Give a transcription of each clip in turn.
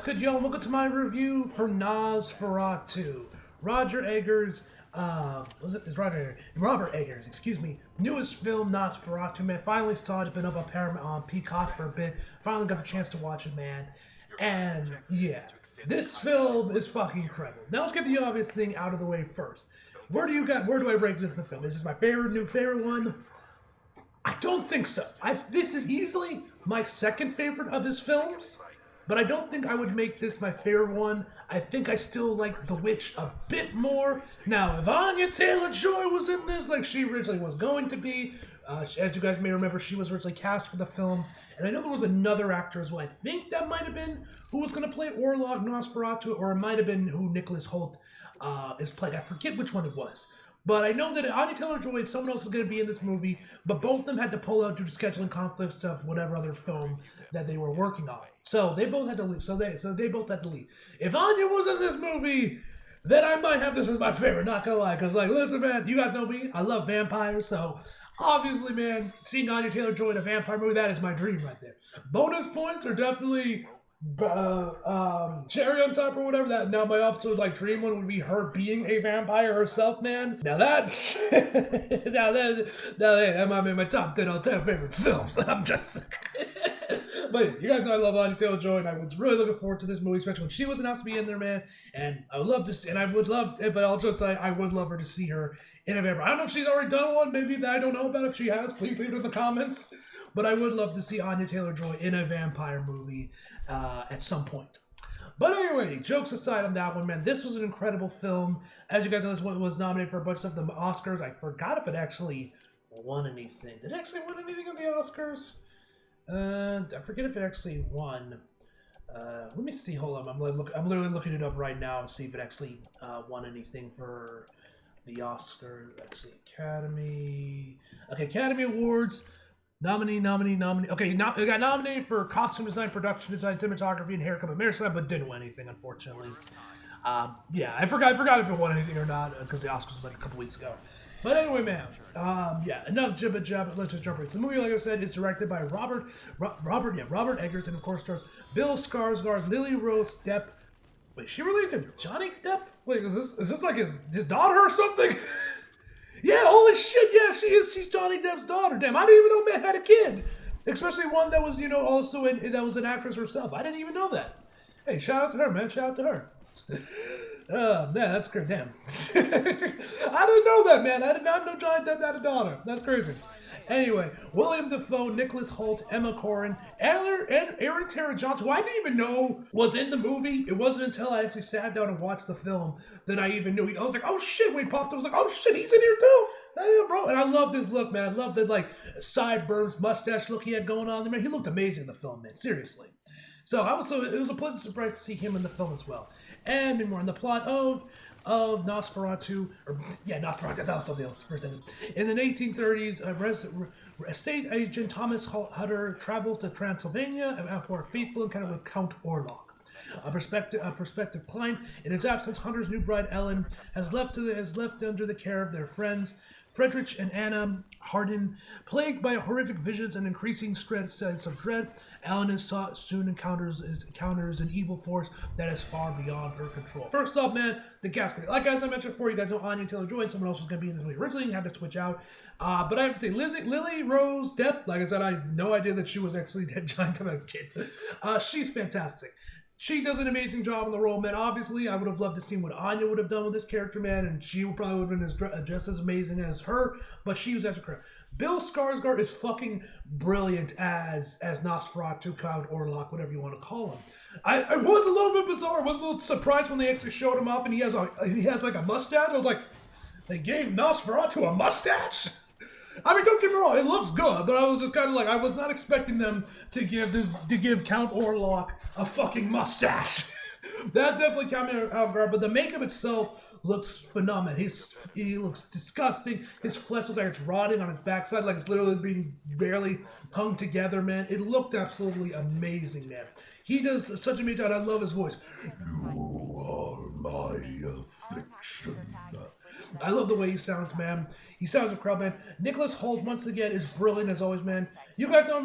good, y'all? Welcome to my review for Nosferatu. Roger Eggers, Robert Eggers, excuse me, newest film, Nosferatu, man. Finally saw it. It's been up on Paramount, on Peacock for a bit. Finally got the chance to watch it, man. And yeah, this film is fucking incredible. Now let's get the obvious thing out of the way first. Where do I rank this in the film? Is this my new favorite one? I don't think so. This is easily my second favorite of his films, but I don't think I would make this my favorite one. I think I still like The Witch a bit more. Now, if Anya Taylor-Joy was in this like she originally was going to be, as you guys may remember, she was originally cast for the film, and I know there was another actor as well. I think that might have been who was going to play Orlok Nosferatu, or it might have been who Nicholas Hoult is playing. I forget which one it was. But I know that Anya Taylor-Joy and someone else is going to be in this movie, but both of them had to pull out due to scheduling conflicts of whatever other film that they were working on. So they both had to leave. So they both had to leave. If Anya was in this movie, then I might have this as my favorite, not gonna lie. Because, like, listen, man, you guys know me. I love vampires, so obviously, man, seeing Anya Taylor-Joy in a vampire movie, that is my dream right there. Bonus points are definitely cherry on top or whatever. That now my absolute dream one would be her being a vampire herself, man. Now that that might be my top 10 all-time favorite films. I'm just but you guys know I love Anya Taylor-Joy, and I was really looking forward to this movie, especially when she was announced to be in there, man. And I would love to see, and I would love, but I'll just say I would love her to see her in a vampire. I don't know if she's already done one, maybe that I don't know about. If she has, please leave it in the comments. But I would love to see Anya Taylor-Joy in a vampire movie at some point. But anyway, jokes aside on that one, man, this was an incredible film. As you guys know, this one was nominated for a bunch of stuff, the Oscars. I forgot if it actually won anything. Did it actually win anything on the Oscars? I forget if it actually won. Let me see. Hold on. I'm literally looking it up right now to see if it actually won anything for the Oscar. Actually, Academy. Okay, Academy Awards. Nominee. Okay, it got nominated for costume design, production design, cinematography, and haircut by Marisol, but didn't win anything, unfortunately. Yeah, I forgot if it won anything or not because the Oscars was like a couple weeks ago. But anyway, man, yeah, enough jibba jabba. Let's just jump right. So the movie, like I said, is directed by Robert Eggers, and of course stars Bill Skarsgård, Lily Rose Depp. Wait, she related to Johnny Depp? Wait, is this like his daughter or something? Yeah, holy shit, yeah, she is. She's Johnny Depp's daughter. Damn, I didn't even know man had a kid. Especially one that was, also that was an actress herself. I didn't even know that. Hey, shout out to her, man. Shout out to her. Man, that's great. Damn. I didn't know that, man. I did not know Johnny Depp had a daughter. That's crazy. Anyway, William Dafoe, Nicholas Hoult, Emma Corrin, and Aaron Taylor-Johnson, who I didn't even know was in the movie. It wasn't until I actually sat down and watched the film that I even knew. I was like, oh shit, when he popped up, I was like, oh shit, he's in here too. Damn, bro. And I love his look, man. I love the sideburns, mustache look he had going on there, man. He looked amazing in the film, man. Seriously. So it was a pleasant surprise to see him in the film as well. And more in the plot of Nosferatu, Nosferatu, that was something else for a second. In the 1830s, estate agent Thomas Hutter travels to Transylvania for a faithful encounter with Count Orlok. A prospective client. In his absence, Hunter's new bride Ellen has left under the care of their friends Friedrich and Anna Hardin. Plagued by horrific visions and increasing sense of dread, Ellen soon encounters an evil force that is far beyond her control. First off, man, the cast. Like as I mentioned before, you guys know Anya Taylor-Joy and someone else was going to be in this movie originally. Had to switch out, but I have to say, Lily Rose Depp. Like I said, I had no idea that she was actually that Giant Depp's kid. She's fantastic. She does an amazing job in the role, man. Obviously, I would have loved to see what Anya would have done with this character, man, and she probably would have been just as amazing as her, but she was actually correct. Bill Skarsgård is fucking brilliant as Nosferatu, Count Orlok, whatever you want to call him. I was a little bit bizarre. I was a little surprised when they actually showed him off, and he has like a mustache. I was like, they gave Nosferatu a mustache? I mean, don't get me wrong, it looks good, but I was just kind of like, I was not expecting them to give Count Orlok a fucking mustache. That definitely caught me off guard, but the makeup itself looks phenomenal. He looks disgusting. His flesh looks like it's rotting on his backside, like it's literally being barely hung together, man. It looked absolutely amazing, man. He does such a amazing job. I love his voice. You are my affliction. I love the way he sounds, man. He sounds incredible, man. Nicholas Hoult, once again, is brilliant as always, man. You guys know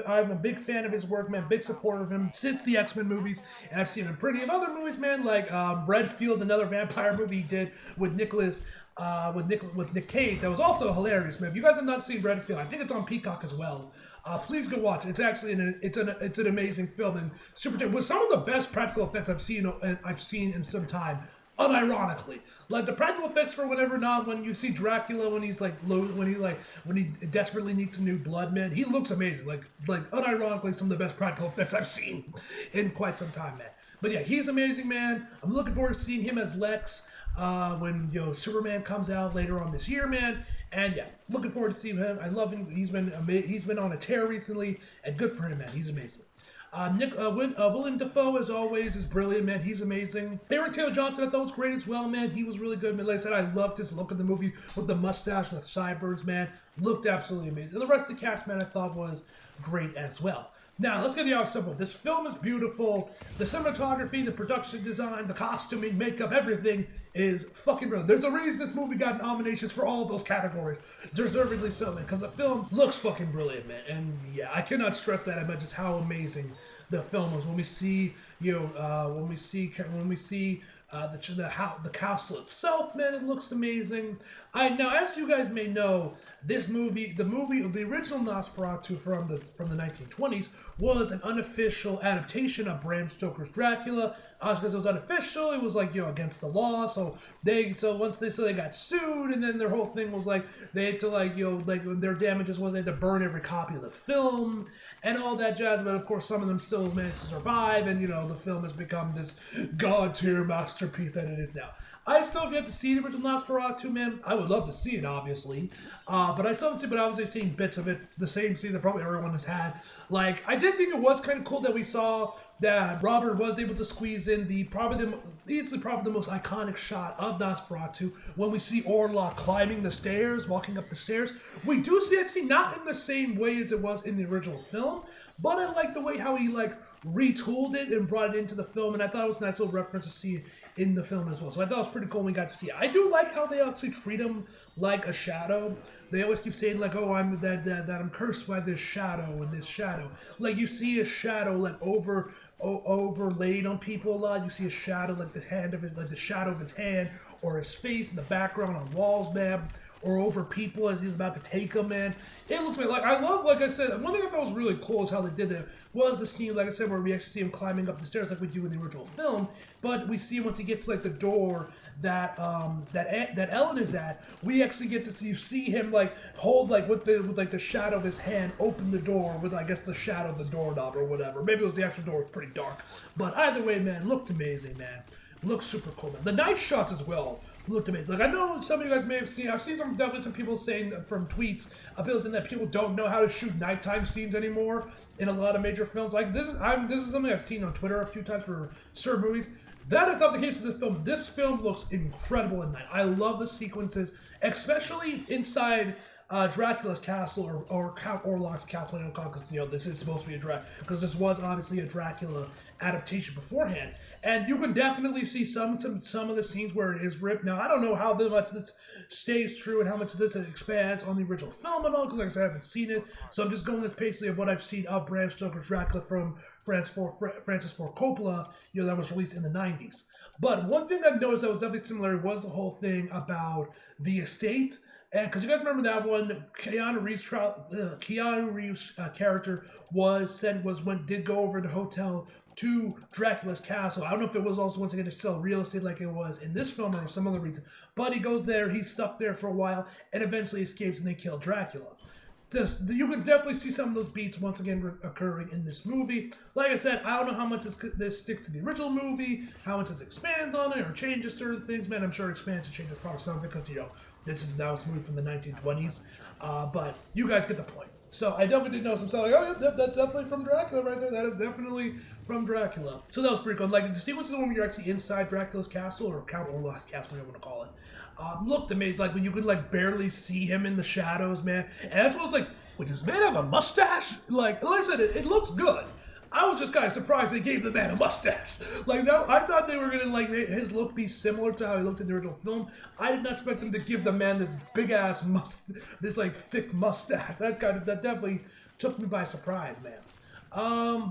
I'm a big fan of his work, man. Big supporter of him since the X-Men movies. And I've seen him in plenty of other movies, man, like Redfield, another vampire movie he did with Nicholas. With Nick Cage, that was also hilarious, man. If you guys have not seen Redfield, I think it's on Peacock as well. Please go watch it. It's actually it's an amazing film and super with some of the best practical effects I've seen in some time. Unironically, like the practical effects for whatever not when you see Dracula when he's like low when he desperately needs some new blood, man, he looks amazing. Like unironically, some of the best practical effects I've seen in quite some time, man. But yeah, he's amazing, man. I'm looking forward to seeing him as Lex when Superman comes out later on this year, man. And yeah, looking forward to seeing him. I love him. He's been on a tear recently, and good for him, man. He's amazing. Willem Dafoe, as always, is brilliant, man. He's amazing. Aaron Taylor Johnson, I thought was great as well, man. He was really good, man. Like I said, I loved his look in the movie with the mustache and the sideburns, man. Looked absolutely amazing. And the rest of the cast, man, I thought was great as well. Now, let's get the out simple. This film is beautiful. The cinematography, the production design, the costuming, makeup, everything is fucking brilliant. There's a reason this movie got nominations for all of those categories. Deservedly so, man, because the film looks fucking brilliant, man. And yeah, I cannot stress that about just how amazing the film was. When we see, the castle itself, man, it looks amazing. Now, as you guys may know, the original Nosferatu from the 1920s was an unofficial adaptation of Bram Stoker's Dracula. Because it was unofficial, it was like against the law. So they got sued, and then their whole thing was like they had to their damages was they had to burn every copy of the film and all that jazz. But of course, some of them still managed to survive, and the film has become this god tier masterpiece that it is now. I still have yet to see the original Nosferatu, man. I would love to see it, obviously. But I still haven't seen, but obviously I've seen bits of it. The same scene that probably everyone has had. Like, I did think it was kind of cool that we saw that Robert was able to squeeze in probably the most iconic shot of Nosferatu when we see Orlok climbing the stairs, walking up the stairs. We do see that scene, not in the same way as it was in the original film, but I like the way how he retooled it and brought it into the film, and I thought it was a nice little reference to see it in the film as well. So I thought it was pretty cool when we got to see it. I do like how they actually treat him like a shadow. They always keep saying oh, I'm cursed by this shadow and this shadow. Like you see a shadow overlaid on people a lot. You see a shadow the shadow of his hand or his face in the background on walls, man, or over people as he's about to take them, man. It looks like I love, like I said, one thing I thought was really cool is how they did that was the scene, like I said, where we actually see him climbing up the stairs like we do in the original film, but we see once he gets the door that Ellen is at, we actually get to see him hold with the shadow of his hand open the door with I guess the shadow of the doorknob or whatever. Maybe it was the actual door. It's pretty dark, but either way, man, looked amazing, man. Looks super cool, man. The night shots as well looked amazing. I know some of you guys may have seen. I've seen definitely some people saying from tweets, people saying that people don't know how to shoot nighttime scenes anymore in a lot of major films. This is something I've seen on Twitter a few times for certain movies. That is not the case with this film. This film looks incredible at night. I love the sequences, especially inside Dracula's castle or Count Orlok's castle, because this is supposed to be because this was obviously a Dracula adaptation beforehand, and you can definitely see some of the scenes where it is ripped. Now I don't know how much this stays true and how much this expands on the original film and all, because like I said, I haven't seen it, so I'm just going with basically of what I've seen of Bram Stoker's Dracula from Francis Ford Coppola, that was released in the 90s. But one thing I've noticed that was definitely similar was the whole thing about the estate. And because you guys remember that one, Keanu Reeves' character did go over the hotel to Dracula's castle. I don't know if it was also once again to sell real estate like it was in this film or some other reason, but he goes there, he's stuck there for a while, and eventually escapes, and they kill Dracula. You can definitely see some of those beats once again occurring in this movie. Like I said, I don't know how much this sticks to the original movie, how much this expands on it, or changes certain things. Man, I'm sure it expands and changes probably something because, this is now a movie from the 1920s. But you guys get the point. So I definitely did know some stuff that's definitely from Dracula right there. That is definitely from Dracula. So that was pretty cool. The sequence is the one where you're actually inside Dracula's castle, or Count Orlok's castle, whatever you want to call it. Looked amazing. When you could barely see him in the shadows, man. And that's what I was like, wait, does this man have a mustache? Like I said, it looks good. I was just kind of surprised they gave the man a mustache. Like, no, I thought they were gonna like make his look be similar to how he looked in the original film. I did not expect them to give the man this big ass this like thick mustache. That definitely took me by surprise, man.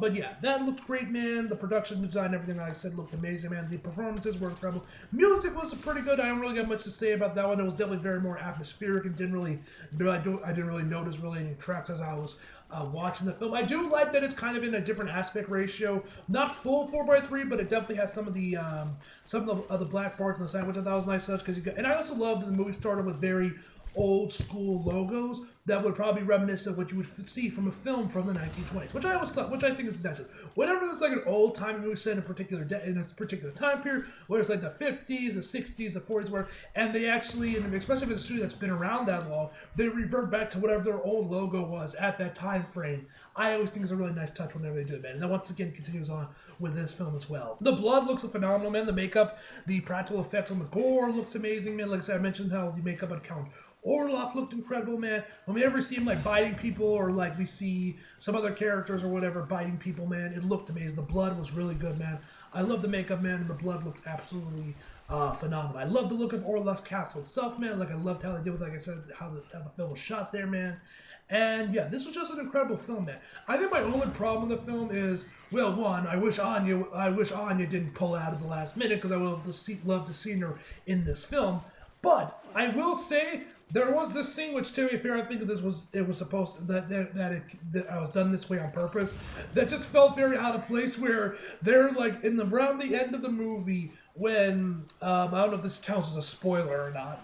But yeah, that looked great, man. The production design, everything like I said, looked amazing, man. The performances were incredible. Music was pretty good. I don't really got much to say about that one. It was definitely very more atmospheric and didn't really, I didn't really notice really any tracks as I was watching the film. I do like that it's kind of in a different aspect ratio. Not full 4:3, but it definitely has some of the black parts on the side, which I thought was nice touch. And I also loved that the movie started with very old school logos that would probably reminisce of what you would see from a film from the 1920s, which I always thought, which I think is nice. Whenever there's like an old time movie set in a particular time period, where it's like the 50s, the 60s, the 40s, where, and they actually, and especially if it's a studio that's been around that long, they revert back to whatever their old logo was at that time frame. I always think it's a really nice touch whenever they do it, man. And that once again continues on with this film as well. The blood looks phenomenal, man. The makeup, the practical effects on the gore looks amazing, man. Like I said, I mentioned how the makeup on Count Orlok looked incredible, man. When we ever see him like biting people, or like we see some other characters or whatever biting people, man, it looked amazing. The blood was really good, man. I love the makeup, man, and the blood looked absolutely phenomenal. I love the look of Orlok's castle itself, man. Like I loved how they did with, like I said, how the film was shot there, man. And yeah, this was just an incredible film, man. I think my only problem with the film is, well, one, I wish Anya didn't pull out at the last minute, because I would have loved to see her in this film. But I will say, there was this scene, which, to be fair, I think it was supposed to, that I was done this way on purpose, that just felt very out of place, where they're like around the end of the movie when, I don't know if this counts as a spoiler or not,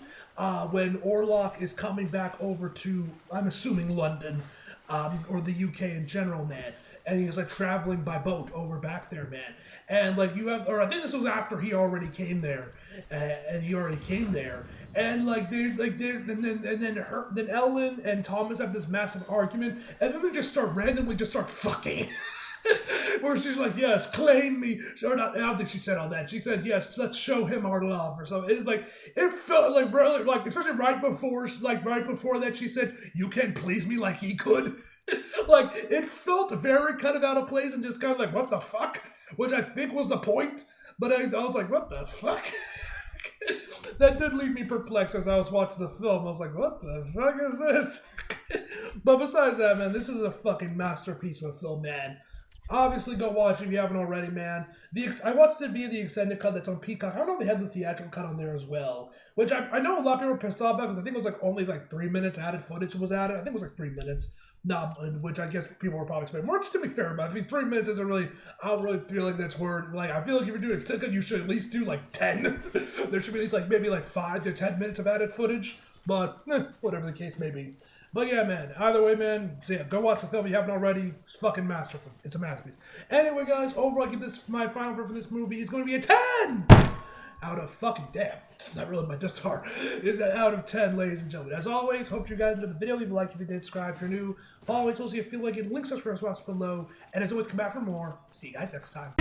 when Orlok is coming back over to, I'm assuming London, or the UK in general, man. And he was like traveling by boat over back there, man. And like or I think this was after he already came there, And like then Ellen and Thomas have this massive argument, and then they just randomly start fucking. Where she's like, yes, claim me. Or not, I don't think she said all that. She said, yes, let's show him our love or something. It's like, it felt like, brother, like, especially right before that, she said, you can't please me like he could. Like, it felt very kind of out of place and just kind of like, what the fuck? Which I think was the point. But I was like, what the fuck? That did leave me perplexed as I was watching the film. I was like, what the fuck is this? But besides that, man, this is a fucking masterpiece of a film, man. Obviously, go watch it if you haven't already, man. I watched it via the extended cut that's on Peacock. I don't know if they had the theatrical cut on there as well. Which I know a lot of people were pissed off about, because I think it was like only like 3 minutes added footage was added. I think it was like 3 minutes. No, which I guess people were probably expecting more. To be fair about it, I mean, 3 minutes isn't really, I don't really feel like that's where, like, I feel like if you're doing extended cut, you should at least do like 10. There should be at least like maybe like 5 to 10 minutes of added footage. But, whatever the case may be. But yeah, man, either way, man, so yeah, go watch the film if you haven't already. It's fucking masterful. It's a masterpiece. Anyway, guys, overall, I give this, my final review for this movie is going to be a 10 out of fucking, damn, it's not really my diss star. It's an out of 10, ladies and gentlemen. As always, hope you guys enjoyed the video. Leave a like if you did, subscribe if you're new. Follow us also if you feel like it. Links to the box below. And as always, come back for more. See you guys next time.